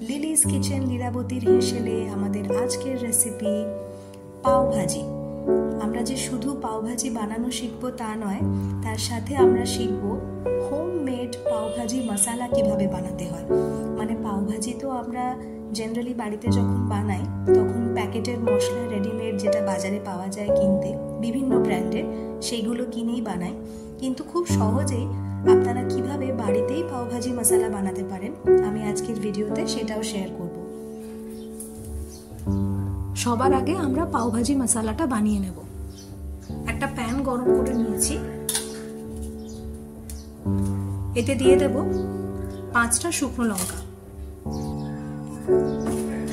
Lily's kitchen লীলাবতীর হেসেলে আমাদের আজকের recipe পাও ভাজি। আমরা যে শুধু পাও ভাজি বানানো শিখবো তা নয়, তার সাথে আমরা শিখবো হোমমেড পাও ভাজি মশলা কিভাবে বানাতে হয়। মানে পাও ভাজি তো আমরা জেনারেলি বাড়িতে যখন বানাই তখন প্যাকেটের মশলা রেডিমেড যেটা বাজারে পাওয়া যায় কিনতে বিভিন্ন ব্র্যান্ডের, সেইগুলো কিনেই বানাই। কিন্তু খুব সহজেই আপনারা কিভাবে বাড়িতেই পাও ভাজি মশলা বানাতে পারেন আমি আজকের ভিডিওতে সেটাও শেয়ার করব। সবার আগে আমরা পাও ভাজি মশলাটা বানিয়ে নেব। একটা প্যান গরম করে নিয়েছি, এতে দিয়ে দেব 5টা শুকনো লঙ্কা।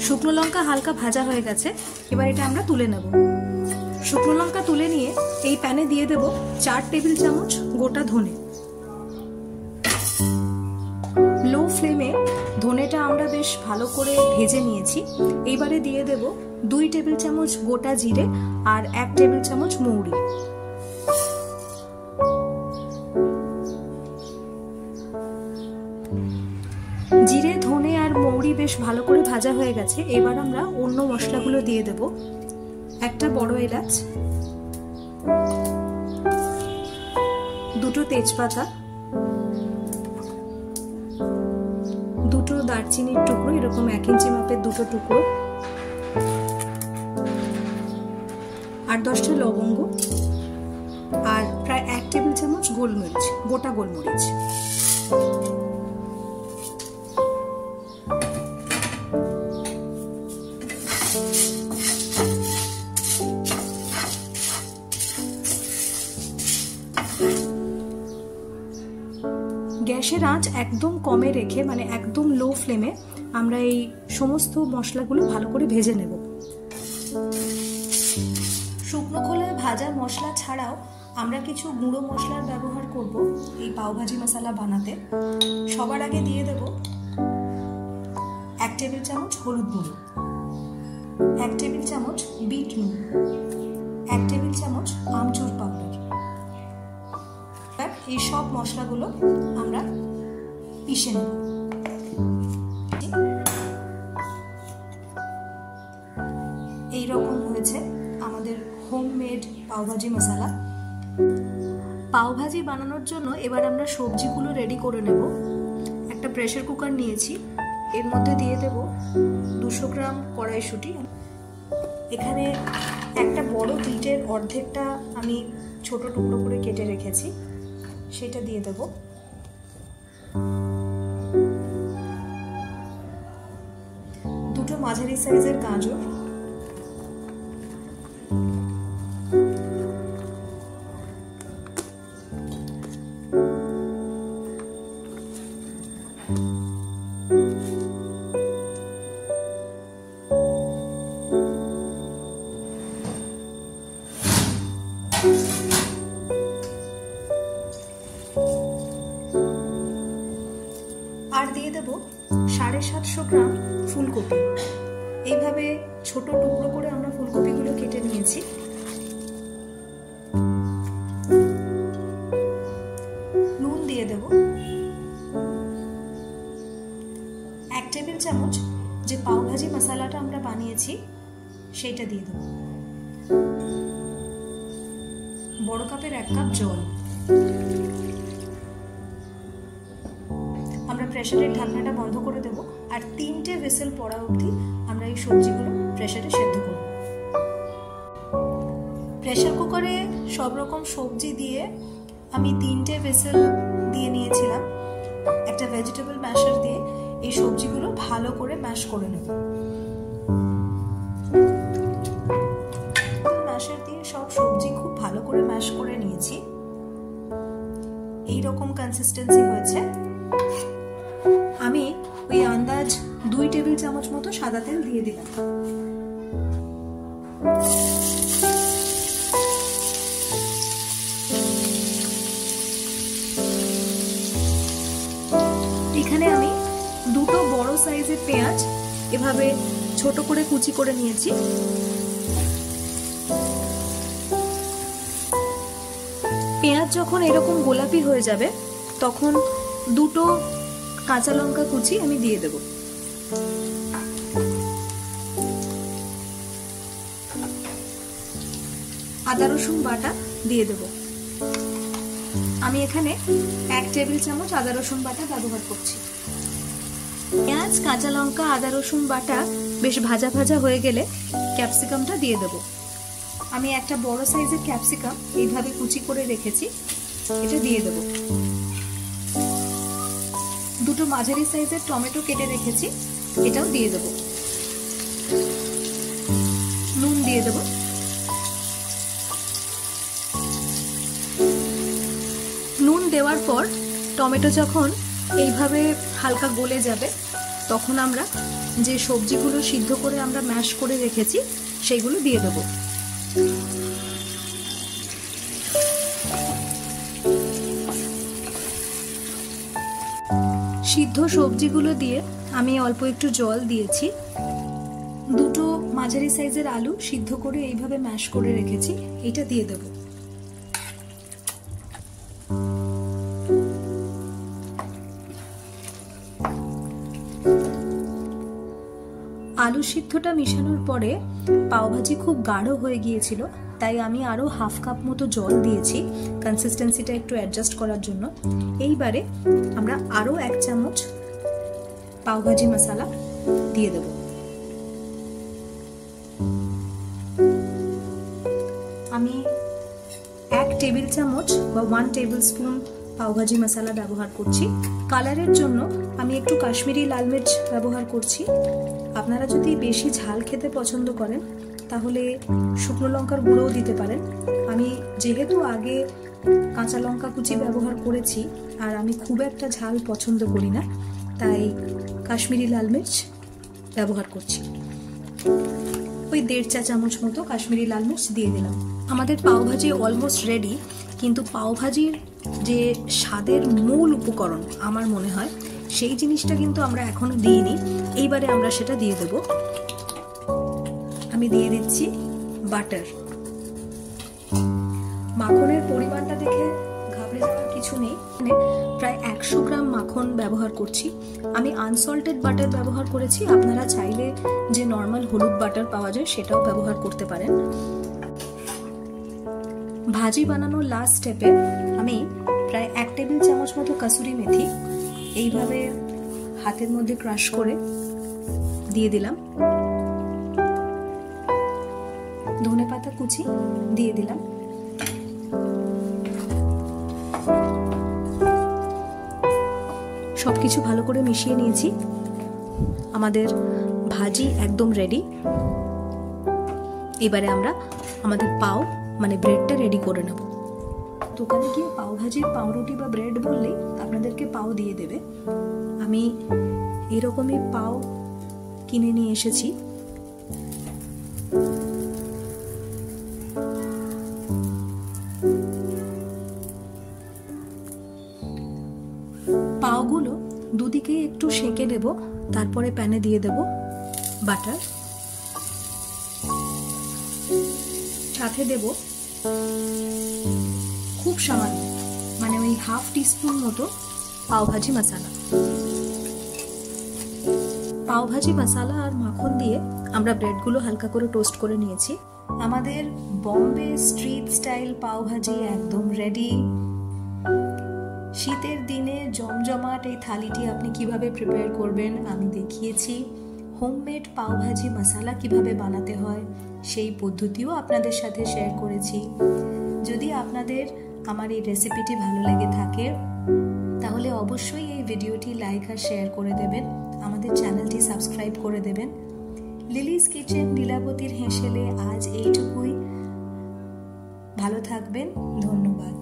শুকনো লঙ্কা হালকা ভাজা হয়ে গেছে, এবার এটা আমরা তুলে নেব। শুকনো লঙ্কা তুলে নিয়ে এই প্যানে দিয়ে দেব 4 টেবিল চামচ গোটা ধনে। লো ফ্লেমে ধনেটা আমরা বেশ ভালো করে ভেজে নিয়েছি। এইবারে দিয়ে দেব 2 টেবিল চামচ গোটা জিরে আর 1 টেবিল চামচ মৌরি। জিরে, ধনে আর মৌরি বেশ ভালো করে ভাজা হয়ে গেছে। এবার আমরা অন্য মশলাগুলো দিয়ে দেব। একটা বড় এলাচ, 2টো তেজপাতা, 2টো দারচিনির টুকরো, এরকম 1 ইঞ্চি মাপের 2টো টুকরো, 8-10টা লবঙ্গ আর প্রায় 1 টেবিল চামচ গোলমরিচ, গোটা গোলমরিচ। গ্যাসের আঁচ একদম কমে রেখে, মানে একদম লো ফ্লেমে আমরা এই সমস্ত মশলাগুলো ভালো করে ভেজে নেব। শুকনো খোলায় ভাজা মশলা ছাড়াও আমরা কিছু গুঁড়ো মশলার ব্যবহার করব এই পাওভাজি মশলা বানাতে। সবার আগে দিয়ে দেব 1 টেবিল চামচ হলুদ গুঁড়ো, 1 টেবিল চামচ বিট নুন, 1 টেবিল চামচ আমচুর পাউডার। এই সব মশলাগুলো আমরা পিষে নেব। এইরকম হয়েছে আমাদের হোমমেড পাওভাজি মশলা। পাওভাজি বানানোর জন্য এবার আমরা সবজিগুলো রেডি করে নেব। একটা প্রেসার কুকার নিয়েছি, এর মধ্যে দিয়ে দেব 200 গ্রাম কড়াইশুঁটি। এখানে একটা বড় বিটের অর্ধেকটা আমি ছোট টুকরো করে কেটে রেখেছি, সেটা দিয়ে দেব। দুটো মাঝারি সাইজের গাজর, আর দিয়ে দেব 750 গ্রাম ফুলকপি। এইভাবে ছোট টুকরো করে আমরা ফুলকপিগুলো কেটে নিয়েছি। নুন দিয়ে দেব 1 টেবিল চামচ। যে পাওভাজি মশলাটা আমরা বানিয়েছি সেটা দিয়ে দেব। বড় কাপের 1 কাপ জল। আমরা প্রেসারের ঢাকনাটা বন্ধ করে দেব আর 3টে হুইসেল পড়া অবধি আমরা এই সবজিগুলো প্রেসারে সেদ্ধ করব। প্রেসার কুকারে সব রকম সবজি দিয়ে আমি 3টে হুইসেল দিয়ে নিয়েছিলাম। একটা ভেজিটেবল ম্যাশার দিয়ে এই সবজিগুলো ভালো করে ম্যাশ করে নেব। ম্যাশার দিয়ে সব সবজি খুব ভালো করে ম্যাশ করে নিয়েছি। এই রকম কনসিস্টেন্সি হয়েছে। আমি ওই আন্দাজ 2 টেবিল চামচ মতো সাদা তেল দিয়ে দিলাম। এখানে আমি 2টো বড় সাইজের পেঁয়াজ এভাবে ছোট করে কুচি করে নিয়েছি। পেঁয়াজ যখন এরকম গোলাপি হয়ে যাবে তখন 2টো কাঁচা লঙ্কা কুচি আমি দিয়ে দেব। আদা রসুন বাটা দিয়ে দেব। আমি এখানে 1 টেবিল চামচ আদা রসুন বাটা ব্যবহার করছি। পেঁয়াজ, কাঁচা লঙ্কা, আদা রসুন বাটা বেশ ভাজা ভাজা হয়ে গেলে ক্যাপসিকামটা দিয়ে দেব। আমি একটা বড় সাইজের ক্যাপসিকাম এইভাবে কুচি করে রেখেছি, এটা দিয়ে দেব। দুটো মাঝারি সাইজের টমেটো কেটে রেখেছি, এটাও দিয়ে দেব। নুন দিয়ে দেব। নুন দেওয়ার পর টমেটো যখন এইভাবে হালকা গলে যাবে তখন আমরা যে সবজিগুলো সিদ্ধ করে আমরা ম্যাশ করে রেখেছি সেগুলো দিয়ে দেব। সিদ্ধ সবজিগুলো দিয়ে আমি অল্প একটু জল দিয়েছি। দুটো মাঝারি সাইজের আলু সিদ্ধ করে এইভাবে ম্যাশ করে রেখেছি, এটা দিয়ে দেব। আলু সিদ্ধটা মিশানোর পরে পাওভাজি খুব গাঢ় হয়ে গিয়েছিল, তাই আমি আরো হাফ কাপ মতো জল দিয়েছি কনসিস্টেন্সিটা একটু অ্যাডজাস্ট করার জন্য। এইবারে আমরা আরো 1 চামচ পাওভাজি মশলা দিয়ে দেব। আমি 1 টেবিল চামচ বা 1 টেবিল স্পুন পাওভাজি মশলা ব্যবহার করছি। কালারের জন্য আমি একটু কাশ্মীরি লাল মির্চ ব্যবহার করছি। আপনারা যদি বেশি ঝাল খেতে পছন্দ করেন তাহলে শুকনো লঙ্কার গুঁড়োও দিতে পারেন। আমি যেহেতু আগে কাঁচা লঙ্কা কুচি ব্যবহার করেছি আর আমি খুব একটা ঝাল পছন্দ করি না, তাই কাশ্মীরি লাল মির্চ ব্যবহার করছি। ওই 1.5 চা চামচ মতো কাশ্মীরি লাল মির্চ দিয়ে দিলাম। আমাদের পাওভাজি অলমোস্ট রেডি, কিন্তু পাওভাজির যে স্বাদের মূল উপকরণ আমার মনে হয় সেই জিনিসটা কিন্তু আমরা এখনো দিইনি। এইবারে আমরা সেটা দিয়ে দেব। আমি দিয়ে দিচ্ছি বাটার। মাখনের পরিমাণটা দেখে ঘাবড়ে যাওয়ার কিছু নেই। প্রায় 100 গ্রাম মাখন ব্যবহার করছি। আমি আনসল্টেড বাটার ব্যবহার করেছি, আপনারা চাইলে যে নর্মাল হলুদ বাটার পাওয়া যায় সেটাও ব্যবহার করতে পারেন। ভাজি বানানোর লাস্ট স্টেপে আমি প্রায় 1 টেবিল চামচ মতো কাসুরি মেথি এইভাবে হাতের মধ্যে ক্রাশ করে দিয়ে দিলাম। ধনেপাতা কুচি দিয়ে দিলাম। সবকিছু ভালো করে মিশিয়ে নিয়েছি। আমাদের ভাজি একদম রেডি। এবারে আমরা আমাদের পাও মানে ব্রেডটা রেডি করে নেব। দোকানে গিয়ে পাওভাজির পাউরুটি বা ব্রেড বললেই আপনাদেরকে পাও দিয়ে দেবে। আমি এরকমই পাও কিনে নিয়ে এসেছি। পাওগুলো দুদিকে একটু সেঁকে দেব, তারপরে প্যানে দিয়ে দেব বাটার, সাথে দেব খুব সামান্য মানে ওই হাফ টিস্পুন মতো পাওভাজি মশলা। পাওভাজি মশলা আর মাখন দিয়ে আমরা ব্রেডগুলো হালকা করে টোস্ট করে নিয়েছি। আমাদের বম্বে স্ট্রিট স্টাইল পাওভাজি একদম রেডি। শীতের দিনে জমজমাট এই থালিটি আপনি কিভাবে প্রিপেয়ার করবেন আমি দেখিয়েছি। হোমমেড পাওভাজি মশলা কিভাবে বানাতে হয় সেই পদ্ধতিও আপনাদের সাথে শেয়ার করেছি। যদি আপনাদের আমার এই রেসিপিটি ভালো লেগে থাকে তাহলে অবশ্যই এই ভিডিওটি লাইক আর শেয়ার করে দেবেন, আমাদের চ্যানেলটি সাবস্ক্রাইব করে দেবেন। লিলিস কিচেন লীলাবতীর হেসেলে আজ এইটুকুই। ভালো থাকবেন, ধন্যবাদ।